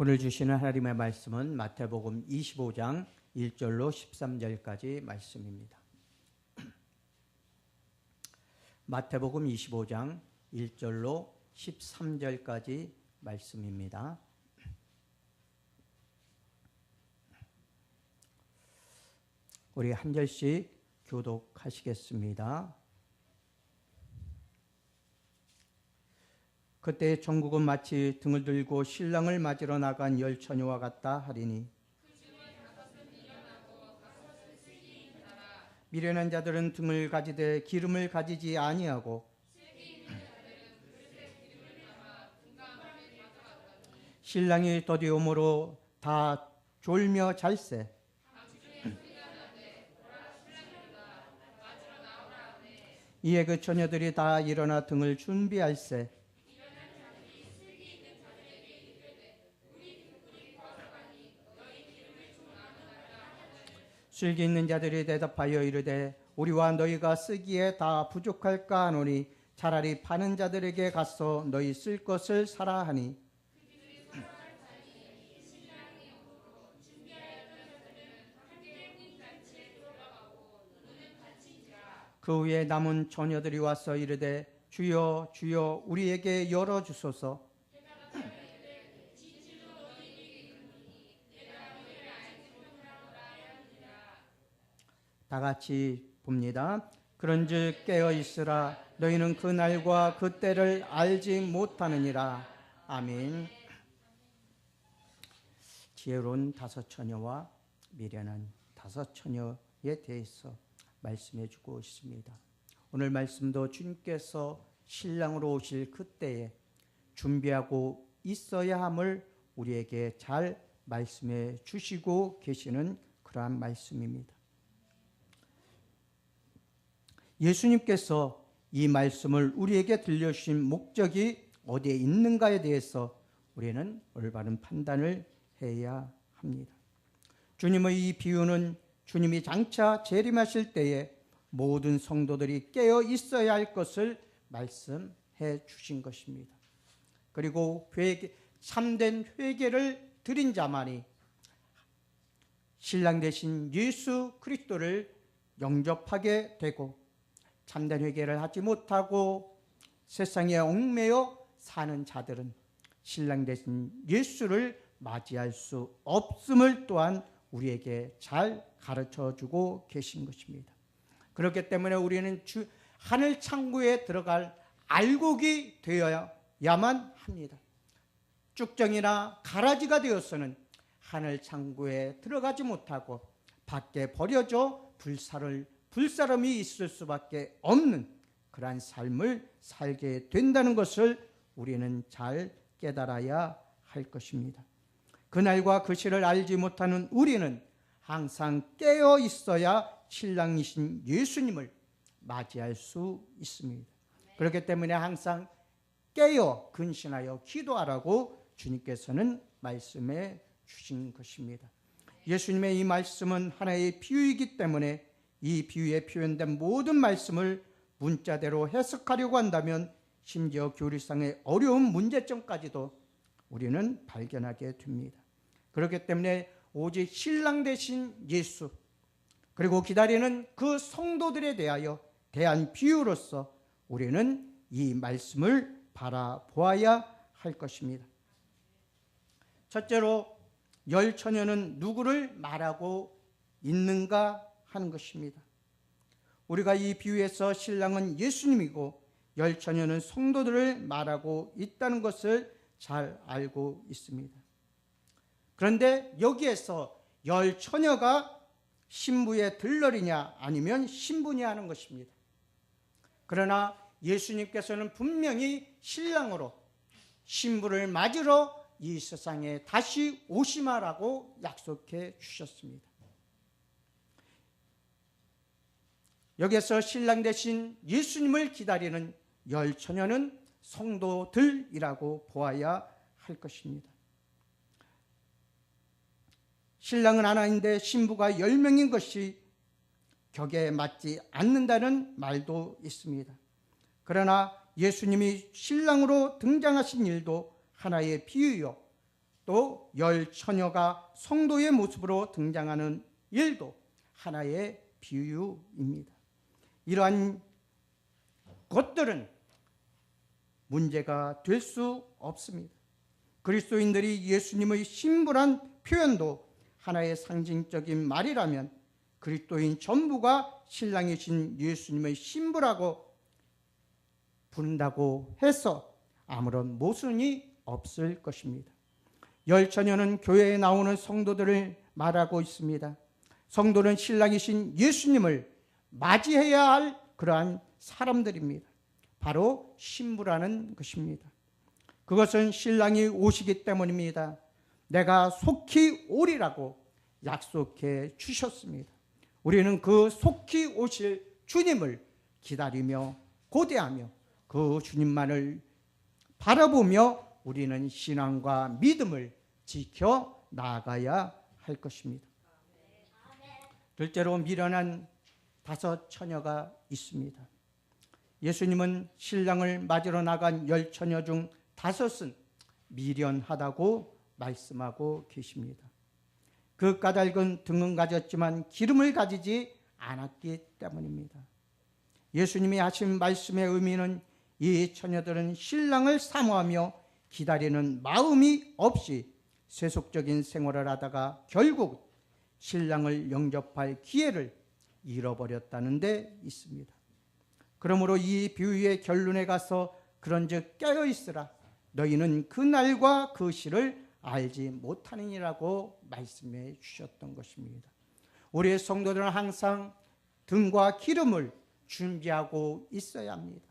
오늘 주시는 하나님의 말씀은 마태복음 25장 1절로 13절까지 말씀입니다. 마태복음 25장 1절로 13절까지 말씀입니다. 우리 한 절씩 교독하시겠습니다. 그때 천국은 마치 등을 들고 신랑을 맞으러 나간 열 처녀와 같다 하리니 미련한 자들은 등을 가지되 기름을 가지지 아니하고 신랑이 더디오므로 다 졸며 잘세. 이에 그 처녀들이 다 일어나 등을 준비할세. 슬기 있는 자들이 대답하여 이르되 우리와 너희가 쓰기에 다 부족할까 하노니 차라리 파는 자들에게 가서 너희 쓸 것을 사라 하니 그 후에 남은 처녀들이 와서 이르되 주여 주여 우리에게 열어주소서. 다 같이 봅니다. 그런즉 깨어 있으라. 너희는 그 날과 그 때를 알지 못하느니라. 아멘. 지혜로운 다섯 처녀와 미련한 다섯 처녀에 대해서 말씀해 주고 있습니다. 오늘 말씀도 주님께서 신랑으로 오실 그때에 준비하고 있어야 함을 우리에게 잘 말씀해 주시고 계시는 그러한 말씀입니다. 예수님께서 이 말씀을 우리에게 들려주신 목적이 어디에 있는가에 대해서 우리는 올바른 판단을 해야 합니다. 주님의 이 비유는 주님이 장차 재림하실 때에 모든 성도들이 깨어 있어야 할 것을 말씀해 주신 것입니다. 그리고 참된 회개를 드린 자만이 신랑 되신 예수 그리스도를 영접하게 되고 참된 회개를 하지 못하고 세상에 얽매여 사는 자들은 신랑 되신 예수를 맞이할 수 없음을 또한 우리에게 잘 가르쳐주고 계신 것입니다. 그렇기 때문에 우리는 하늘 창고에 들어갈 알곡이 되어야만 합니다. 쭉정이나 가라지가 되어서는 하늘 창고에 들어가지 못하고 밖에 버려져 불사름이 있을 수밖에 없는 그러한 삶을 살게 된다는 것을 우리는 잘 깨달아야 할 것입니다. 그날과 그 시를 알지 못하는 우리는 항상 깨어 있어야 신랑이신 예수님을 맞이할 수 있습니다. 그렇기 때문에 항상 깨어 근신하여 기도하라고 주님께서는 말씀해 주신 것입니다. 예수님의 이 말씀은 하나의 비유이기 때문에 이 비유에 표현된 모든 말씀을 문자대로 해석하려고 한다면 심지어 교리상의 어려운 문제점까지도 우리는 발견하게 됩니다. 그렇기 때문에 오직 신랑 되신 예수 그리고 기다리는 그 성도들에 대한 비유로서 우리는 이 말씀을 바라보아야 할 것입니다. 첫째로 열 처녀는 누구를 말하고 있는가 하는 것입니다. 우리가 이 비유에서 신랑은 예수님이고 열 처녀는 성도들을 말하고 있다는 것을 잘 알고 있습니다. 그런데 여기에서 열 처녀가 신부의 들러리냐 아니면 신부냐 하는 것입니다. 그러나 예수님께서는 분명히 신랑으로 신부를 맞으러 이 세상에 다시 오시마라고 약속해 주셨습니다. 여기서 신랑 되신 예수님을 기다리는 열 처녀는 성도들이라고 보아야 할 것입니다. 신랑은 하나인데 신부가 10명인 것이 격에 맞지 않는다는 말도 있습니다. 그러나 예수님이 신랑으로 등장하신 일도 하나의 비유요 또 열 처녀가 성도의 모습으로 등장하는 일도 하나의 비유입니다. 이러한 것들은 문제가 될 수 없습니다. 그리스도인들이 예수님의 신부란 표현도 하나의 상징적인 말이라면 그리스도인 전부가 신랑이신 예수님의 신부라고 부른다고 해서 아무런 모순이 없을 것입니다. 열 처녀는 교회에 나오는 성도들을 말하고 있습니다. 성도는 신랑이신 예수님을 맞이해야 할 그러한 사람들입니다. 바로 신부라는 것입니다. 그것은 신랑이 오시기 때문입니다. 내가 속히 오리라고 약속해 주셨습니다. 우리는 그 속히 오실 주님을 기다리며 고대하며 그 주님만을 바라보며 우리는 신앙과 믿음을 지켜 나아가야 할 것입니다. 둘째로 미련한 5 처녀가 있습니다. 예수님은 신랑을 맞으러 나간 10 처녀 중 5은 미련하다고 말씀하고 계십니다. 그 까닭은 등은 가졌지만 기름을 가지지 않았기 때문입니다. 예수님이 하신 말씀의 의미는 이 처녀들은 신랑을 사모하며 기다리는 마음이 없이 세속적인 생활을 하다가 결국 신랑을 영접할 기회를 잃어버렸다는 데 있습니다. 그러므로 이 비유의 결론에 가서 그런즉 깨어있으라 너희는 그 날과 그 시를 알지 못하느니라고 말씀해 주셨던 것입니다. 우리의 성도들은 항상 등과 기름을 준비하고 있어야 합니다.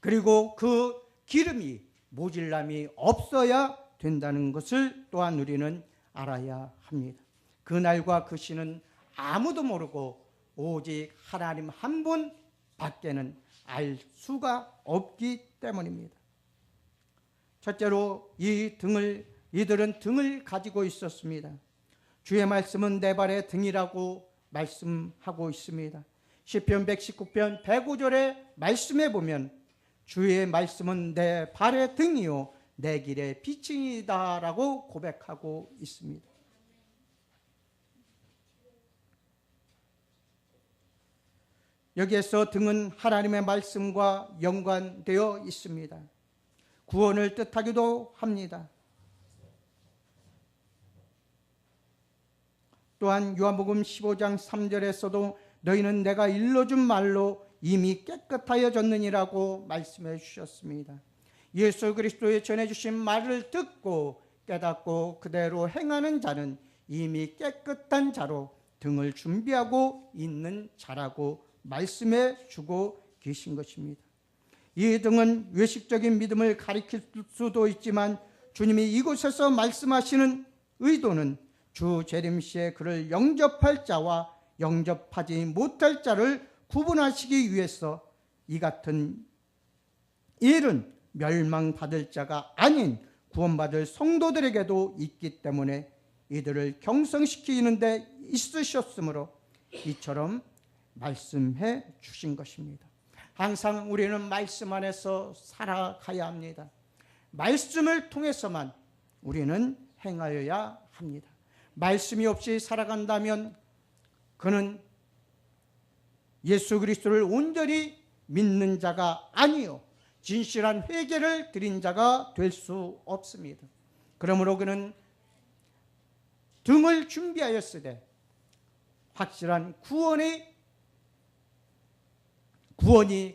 그리고 그 기름이 모질람이 없어야 된다는 것을 또한 우리는 알아야 합니다. 그 날과 그 시는 아무도 모르고 오직 하나님 한 분 밖에는 알 수가 없기 때문입니다. 첫째로 이들은 등을 가지고 있었습니다. 주의 말씀은 내 발의 등이라고 말씀하고 있습니다. 시편 119편 105절의 말씀에 보면 주의 말씀은 내 발의 등이요 내 길의 빛이다 라고 고백하고 있습니다. 여기에서 등은 하나님의 말씀과 연관되어 있습니다. 구원을 뜻하기도 합니다. 또한 요한복음 15장 3절에서도 너희는 내가 일러준 말로 이미 깨끗하여졌느니라고 말씀해 주셨습니다. 예수 그리스도의 전해주신 말을 듣고 깨닫고 그대로 행하는 자는 이미 깨끗한 자로 등을 준비하고 있는 자라고 말씀해 주고 계신 것입니다. 이 등은 외식적인 믿음을 가리킬 수도 있지만 주님이 이곳에서 말씀하시는 의도는 주 재림시에 그를 영접할 자와 영접하지 못할 자를 구분하시기 위해서 이 같은 일은 멸망받을 자가 아닌 구원받을 성도들에게도 있기 때문에 이들을 경성시키는 데 있으셨으므로 이처럼 말씀해 주신 것입니다. 항상 우리는 말씀 안에서 살아가야 합니다. 말씀을 통해서만 우리는 행하여야 합니다. 말씀이 없이 살아간다면 그는 예수 그리스도를 온전히 믿는 자가 아니요 진실한 회개를 드린 자가 될 수 없습니다. 그러므로 그는 등을 준비하였으되 확실한 구원이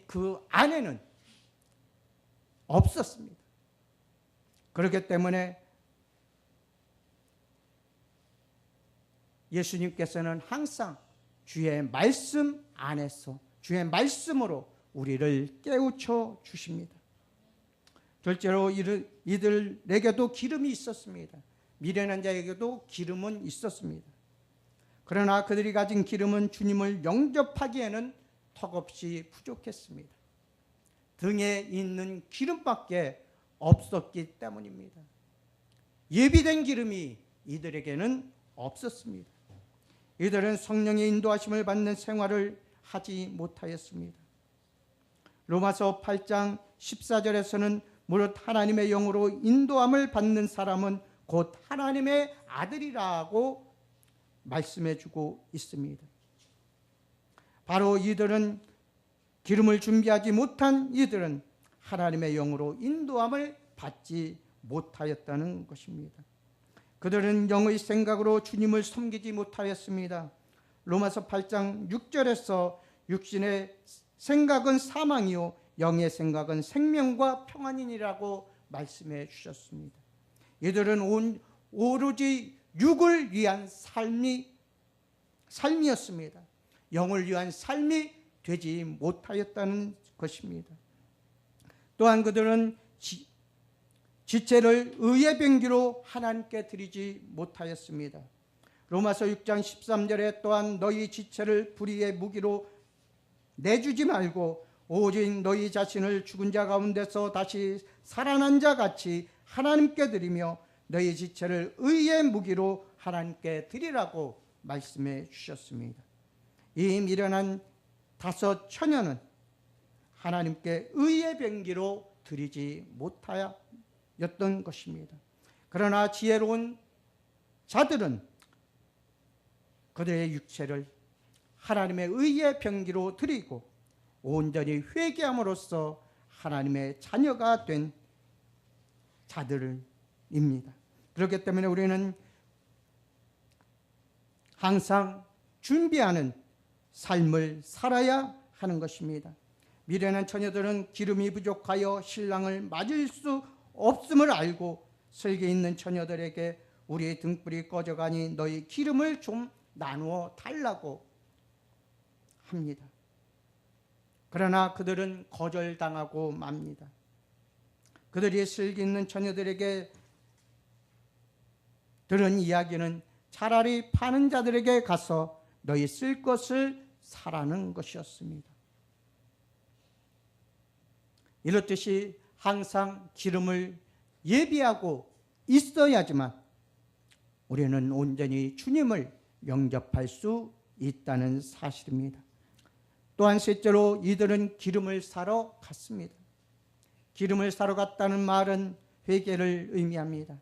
그 안에는 없었습니다. 그렇기 때문에 예수님께서는 항상 주의 말씀 안에서 주의 말씀으로 우리를 깨우쳐 주십니다. 둘째로 이들에게도 기름이 있었습니다. 미련한 자에게도 기름은 있었습니다. 그러나 그들이 가진 기름은 주님을 영접하기에는 턱없이 부족했습니다. 등에 있는 기름밖에 없었기 때문입니다. 예비된 기름이 이들에게는 없었습니다. 이들은 성령의 인도하심을 받는 생활을 하지 못하였습니다. 로마서 8장 14절에서는 무릇 하나님의 영으로 인도함을 받는 사람은 곧 하나님의 아들이라고 말씀해 주고 있습니다. 바로 이들은 기름을 준비하지 못한 이들은 하나님의 영으로 인도함을 받지 못하였다는 것입니다. 그들은 영의 생각으로 주님을 섬기지 못하였습니다. 로마서 8장 6절에서 육신의 생각은 사망이요 영의 생각은 생명과 평안이니라고 말씀해 주셨습니다. 이들은 오로지 육을 위한 삶이었습니다. 영을 위한 삶이 되지 못하였다는 것입니다. 또한 그들은 지체를 의의 병기로 하나님께 드리지 못하였습니다. 로마서 6장 13절에 또한 너희 지체를 불의의 무기로 내주지 말고 오직 너희 자신을 죽은 자 가운데서 다시 살아난 자 같이 하나님께 드리며 너희 지체를 의의 무기로 하나님께 드리라고 말씀해 주셨습니다. 이 미련한 5 처녀는 하나님께 의의 병기로 드리지 못하였던 것입니다. 그러나 지혜로운 자들은 그들의 육체를 하나님의 의의 병기로 드리고 온전히 회개함으로써 하나님의 자녀가 된 자들입니다. 그렇기 때문에 우리는 항상 준비하는 삶을 살아야 하는 것입니다. 미련한 처녀들은 기름이 부족하여 신랑을 맞을 수 없음을 알고 설계 있는 처녀들에게 우리의 등불이 꺼져가니 너희 기름을 좀 나누어 달라고 합니다. 그러나 그들은 거절당하고 맙니다. 그들이 슬기 있는 처녀들에게 들은 이야기는 차라리 파는 자들에게 가서 너희 쓸 것을 사라는 것이었습니다. 이렇듯이 항상 기름을 예비하고 있어야지만 우리는 온전히 주님을 영접할 수 있다는 사실입니다. 또한 셋째로 이들은 기름을 사러 갔습니다. 기름을 사러 갔다는 말은 회개를 의미합니다.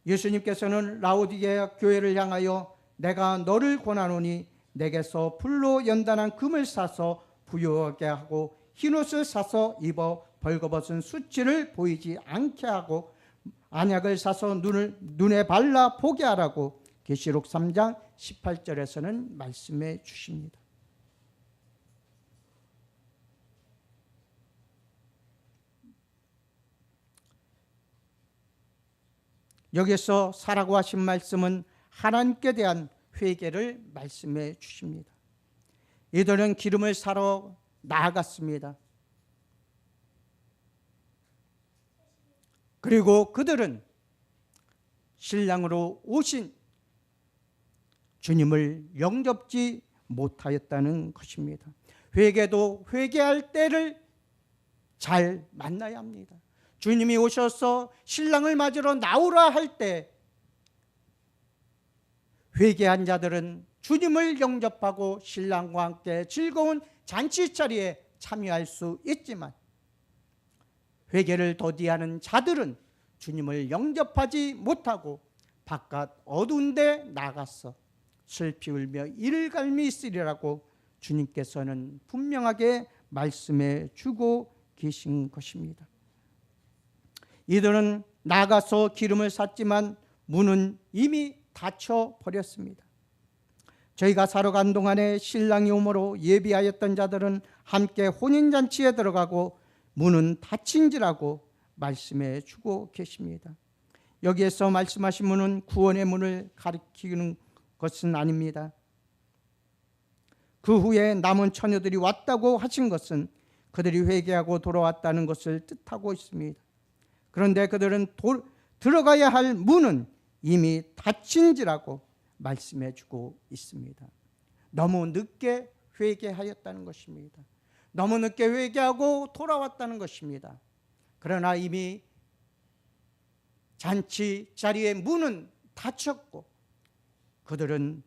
예수님께서는 라오디게아 교회를 향하여 내가 너를 권하노니 내게서 불로 연단한 금을 사서 부유하게 하고 흰옷을 사서 입어 벌거벗은 수치를 보이지 않게 하고 안약을 사서 눈에 발라 보게 하라고 계시록 3장 18절에서는 말씀해 주십니다. 여기서 사라고 하신 말씀은 하나님께 대한 회개를 말씀해 주십니다. 이들은 기름을 사러 나아갔습니다. 그리고 그들은 신랑으로 오신 주님을 영접지 못하였다는 것입니다. 회개도 회개할 때를 잘 만나야 합니다. 주님이 오셔서 신랑을 맞으러 나오라 할 때 회개한 자들은 주님을 영접하고 신랑과 함께 즐거운 잔치 자리에 참여할 수 있지만 회개를 더디하는 자들은 주님을 영접하지 못하고 바깥 어두운 데 나가서 슬피 울며 이를 갈미 있으리라고 주님께서는 분명하게 말씀해 주고 계신 것입니다. 이들은 나가서 기름을 샀지만 문은 이미 닫혀 버렸습니다. 저희가 사러 간 동안에 신랑이 오므로 예비하였던 자들은 함께 혼인잔치에 들어가고 문은 닫힌지라고 말씀해 주고 계십니다. 여기에서 말씀하신 문은 구원의 문을 가리키는 것은 아닙니다. 그 후에 남은 처녀들이 왔다고 하신 것은 그들이 회개하고 돌아왔다는 것을 뜻하고 있습니다. 그런데 그들은 들어가야 할 문은 이미 닫힌지라고 말씀해 주고 있습니다. 너무 늦게 회개하였다는 것입니다. 너무 늦게 회개하고 돌아왔다는 것입니다. 그러나 이미 잔치 자리의 문은 닫혔고 그들은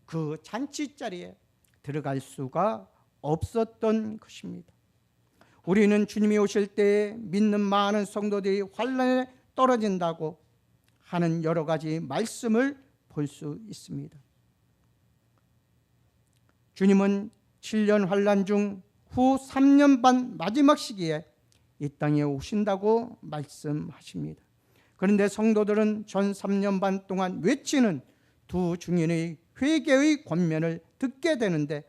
그 잔치 자리에 들어갈 수가 없었던 것입니다. 우리는 주님이 오실 때에 믿는 많은 성도들이 환난에 떨어진다고 하는 여러 가지 말씀을 볼 수 있습니다. 주님은 7년 환난 중 후 3년 반 마지막 시기에 이 땅에 오신다고 말씀하십니다. 그런데 성도들은 전 3년 반 동안 외치는 두 증인의 회개의 권면을 듣게 되는데,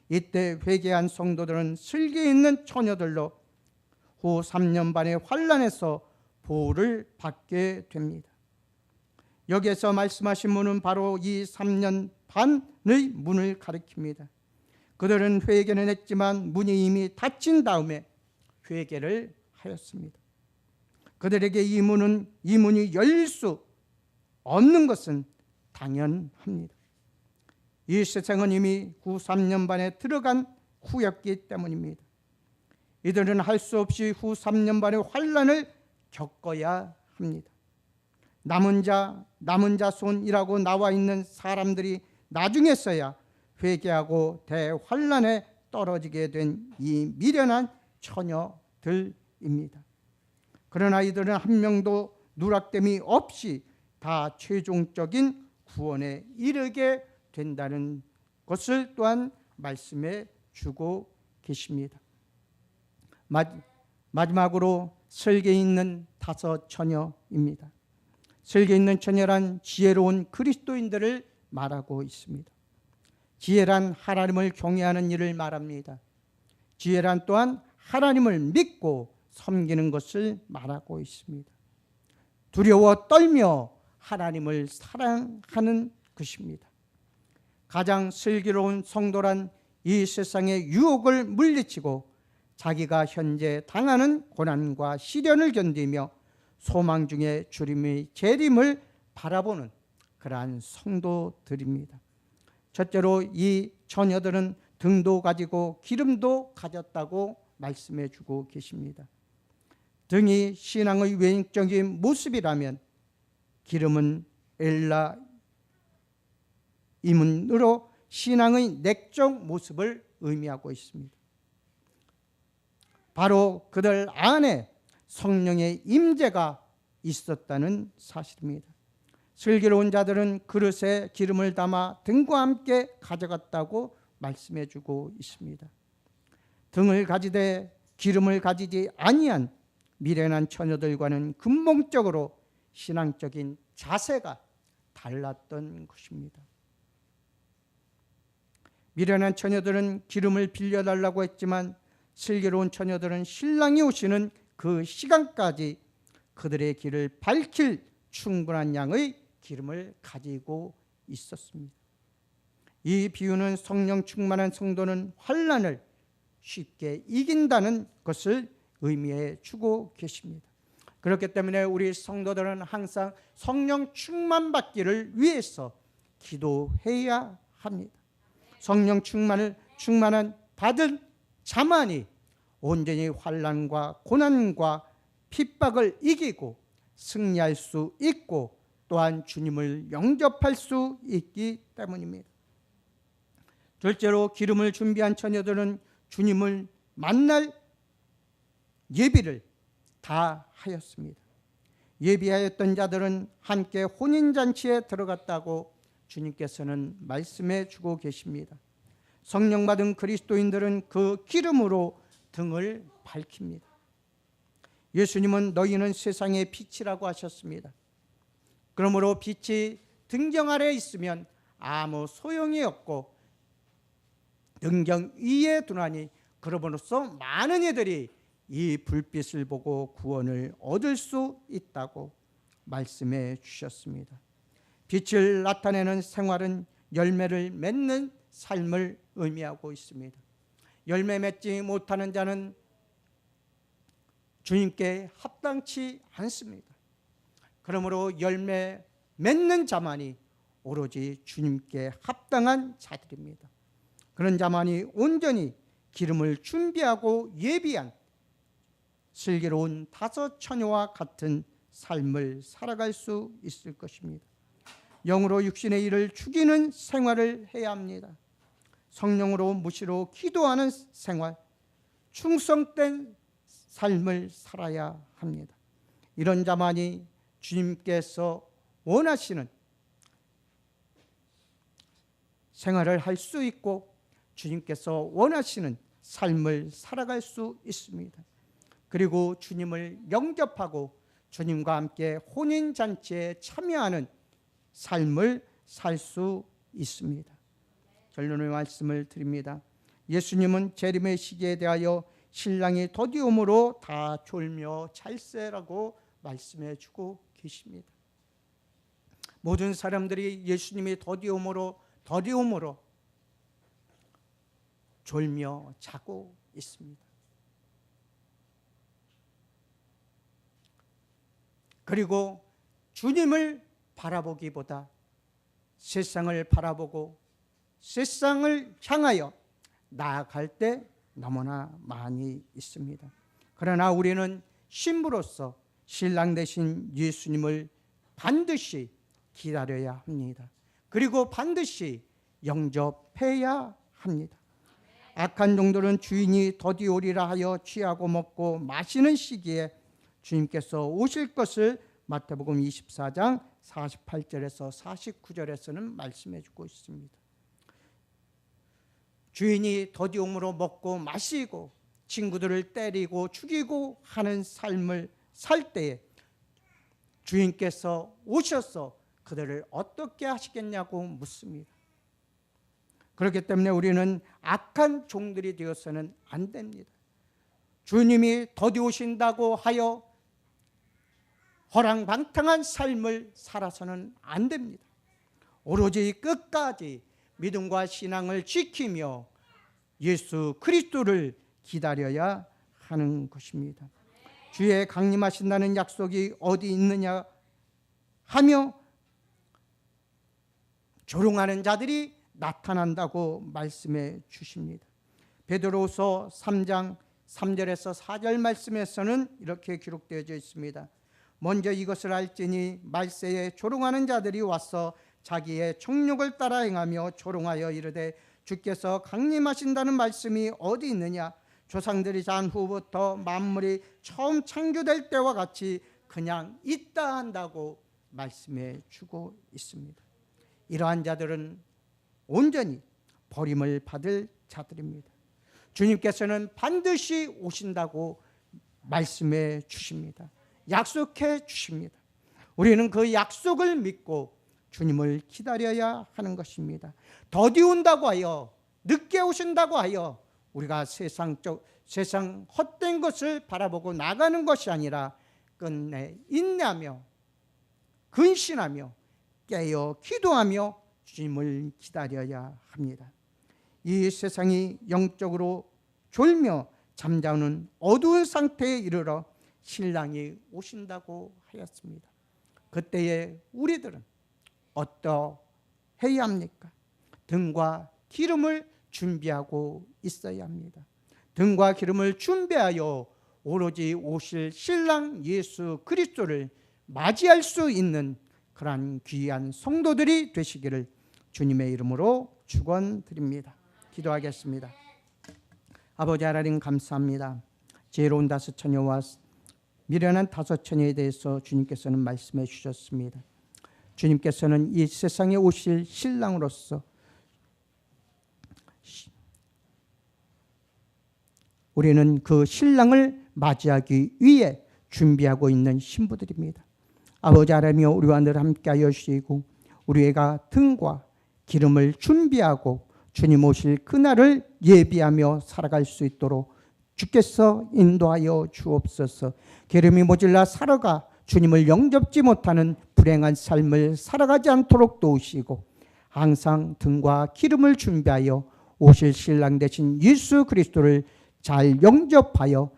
이때 회개한 성도들은 슬기 있는 처녀들로 후 3년 반의 환난에서 보호를 받게 됩니다. 여기에서 말씀하신 문은 바로 이 3년 반의 문을 가리킵니다. 그들은 회개는 했지만 문이 이미 닫힌 다음에 회개를 하였습니다. 그들에게 이 문이 열릴 수 없는 것은 당연합니다. 이 세상은 이미 후 3년 반에 들어간 후였기 때문입니다. 이들은 할 수 없이 후 3년 반의 환난을 겪어야 합니다. 남은 자손이라고 나와 있는 사람들이 나중에서야 회개하고 대환난에 떨어지게 된 이 미련한 처녀들입니다. 그러나 이들은 한 명도 누락됨이 없이 다 최종적인 구원에 이르게 된다는 것을 또한 말씀해 주고 계십니다. 마지막으로 설계 있는 5 처녀입니다. 설계 있는 처녀란 지혜로운 그리스도인들을 말하고 있습니다. 지혜란 하나님을 경외하는 일을 말합니다. 지혜란 또한 하나님을 믿고 섬기는 것을 말하고 있습니다. 두려워 떨며 하나님을 사랑하는 것입니다. 가장 슬기로운 성도란 이 세상의 유혹을 물리치고 자기가 현재 당하는 고난과 시련을 견디며 소망 중에 주님의 재림을 바라보는 그러한 성도들입니다. 첫째로 이 처녀들은 등도 가지고 기름도 가졌다고 말씀해 주고 계십니다. 등이 신앙의 외적인 모습이라면 기름은 엘라 이문으로 신앙의 내적 모습을 의미하고 있습니다. 바로 그들 안에 성령의 임재가 있었다는 사실입니다. 슬기로운 자들은 그릇에 기름을 담아 등과 함께 가져갔다고 말씀해 주고 있습니다. 등을 가지되 기름을 가지지 아니한 미련한 처녀들과는 근본적으로 신앙적인 자세가 달랐던 것입니다. 미련한 처녀들은 기름을 빌려달라고 했지만 슬기로운 처녀들은 신랑이 오시는 그 시간까지 그들의 길을 밝힐 충분한 양의 기름을 가지고 있었습니다. 이 비유는 성령 충만한 성도는 환난을 쉽게 이긴다는 것을 의미해 주고 계십니다. 그렇기 때문에 우리 성도들은 항상 성령 충만받기를 위해서 기도해야 합니다. 성령 충만한 받은 자만이 온전히 환난과 고난과 핍박을 이기고 승리할 수 있고 또한 주님을 영접할 수 있기 때문입니다. 둘째로 기름을 준비한 처녀들은 주님을 만날 예비를 다 하였습니다. 예비하였던 자들은 함께 혼인잔치에 들어갔다고 주님께서는 말씀해 주고 계십니다. 성령 받은 그리스도인들은 그 기름으로 등을 밝힙니다. 예수님은 너희는 세상의 빛이라고 하셨습니다. 그러므로 빛이 등경 아래 있으면 아무 소용이 없고 등경 위에 두나니 그러므로써 많은 이들이 이 불빛을 보고 구원을 얻을 수 있다고 말씀해 주셨습니다. 빛을 나타내는 생활은 열매를 맺는 삶을 의미하고 있습니다. 열매 맺지 못하는 자는 주님께 합당치 않습니다. 그러므로 열매 맺는 자만이 오로지 주님께 합당한 자들입니다. 그런 자만이 온전히 기름을 준비하고 예비한 슬기로운 5 처녀와 같은 삶을 살아갈 수 있을 것입니다. 영으로 육신의 일을 죽이는 생활을 해야 합니다. 성령으로 무시로 기도하는 생활, 충성된 삶을 살아야 합니다. 이런 자만이 주님께서 원하시는 생활을 할 수 있고 주님께서 원하시는 삶을 살아갈 수 있습니다. 그리고 주님을 영접하고 주님과 함께 혼인잔치에 참여하는 삶을 살 수 있습니다. 결론의 말씀을 드립니다. 예수님은 재림의 시기에 대하여 신랑이 더디움으로 다 졸며 찰세라고 말씀해 주고 계십니다. 모든 사람들이 예수님이 더디움으로 졸며 자고 있습니다. 그리고 주님을 바라보기보다 세상을 바라보고 세상을 향하여 나아갈 때 너무나 많이 있습니다. 그러나 우리는 신부로서 신랑 되신 예수님을 반드시 기다려야 합니다. 그리고 반드시 영접해야 합니다. 악한 종들은 주인이 더디오리라 하여 취하고 먹고 마시는 시기에 주님께서 오실 것을 마태복음 24장 48절에서 49절에서는 말씀해 주고 있습니다. 주인이 더디움으로 먹고 마시고 친구들을 때리고 죽이고 하는 삶을 살 때에 주인께서 오셔서 그들을 어떻게 하시겠냐고 묻습니다. 그렇기 때문에 우리는 악한 종들이 되어서는 안 됩니다. 주님이 더디 오신다고 하여 허랑방탕한 삶을 살아서는 안 됩니다. 오로지 끝까지 믿음과 신앙을 지키며 예수 그리스도를 기다려야 하는 것입니다. 주의 강림하신다는 약속이 어디 있느냐 하며 조롱하는 자들이 나타난다고 말씀해 주십니다. 베드로후서 3장 3절에서 4절 말씀에서는 이렇게 기록되어져 있습니다. 먼저 이것을 알지니 말세에 조롱하는 자들이 와서 자기의 정욕을 따라 행하며 조롱하여 이르되 주께서 강림하신다는 말씀이 어디 있느냐? 조상들이 잔 후부터 만물이 처음 창조될 때와 같이 그냥 있다 한다고 말씀해 주고 있습니다. 이러한 자들은 온전히 버림을 받을 자들입니다. 주님께서는 반드시 오신다고 말씀해 주십니다. 약속해 주십니다. 우리는 그 약속을 믿고 주님을 기다려야 하는 것입니다. 더디 온다고 하여, 늦게 오신다고 하여 우리가 세상 헛된 것을 바라보고 나가는 것이 아니라 끝내 인내하며 근신하며 깨어 기도하며 주님을 기다려야 합니다. 이 세상이 영적으로 졸며 잠자는 어두운 상태에 이르러 신랑이 오신다고 하였습니다. 그때에 우리들은 어떠해야 합니까? 등과 기름을 준비하고 있어야 합니다. 등과 기름을 준비하여 오로지 오실 신랑 예수 그리스도를 맞이할 수 있는 그러한 귀한 성도들이 되시기를 주님의 이름으로 축원드립니다. 기도하겠습니다. 아버지 하나님 감사합니다. 지혜로운 다섯 처녀와 미련한 다섯 처녀에 대해서 주님께서는 말씀해 주셨습니다. 주님께서는 이 세상에 오실 신랑으로서 우리는 그 신랑을 맞이하기 위해 준비하고 있는 신부들입니다. 아버지 하나님이여 우리와 늘 함께하여 주시고 우리가 등과 기름을 준비하고 주님 오실 그날을 예비하며 살아갈 수 있도록 주께서 인도하여 주옵소서. 기름이 모질라 살아가 주님을 영접지 못하는 불행한 삶을 살아가지 않도록 도우시고 항상 등과 기름을 준비하여 오실 신랑 되신 예수 그리스도를 잘 영접하여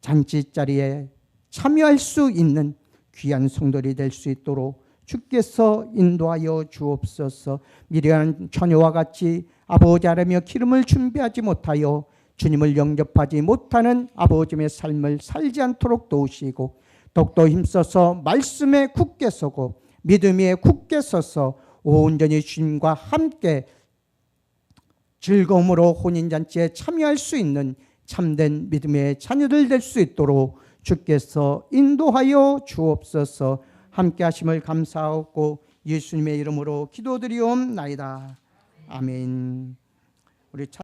잔치자리에 참여할 수 있는 귀한 성도들이 될 수 있도록 주께서 인도하여 주옵소서. 미련한 처녀와 같이 아버지 하나님이여 기름을 준비하지 못하여 주님을 영접하지 못하는 아버지의 삶을 살지 않도록 도우시고 더욱더 힘써서 말씀에 굳게 서고 믿음에 굳게 서서 온전히 주님과 함께 즐거움으로 혼인잔치에 참여할 수 있는 참된 믿음의 자녀들 될 수 있도록 주께서 인도하여 주옵소서. 함께 하심을 감사하고 예수님의 이름으로 기도드리옵나이다. 아멘. 우리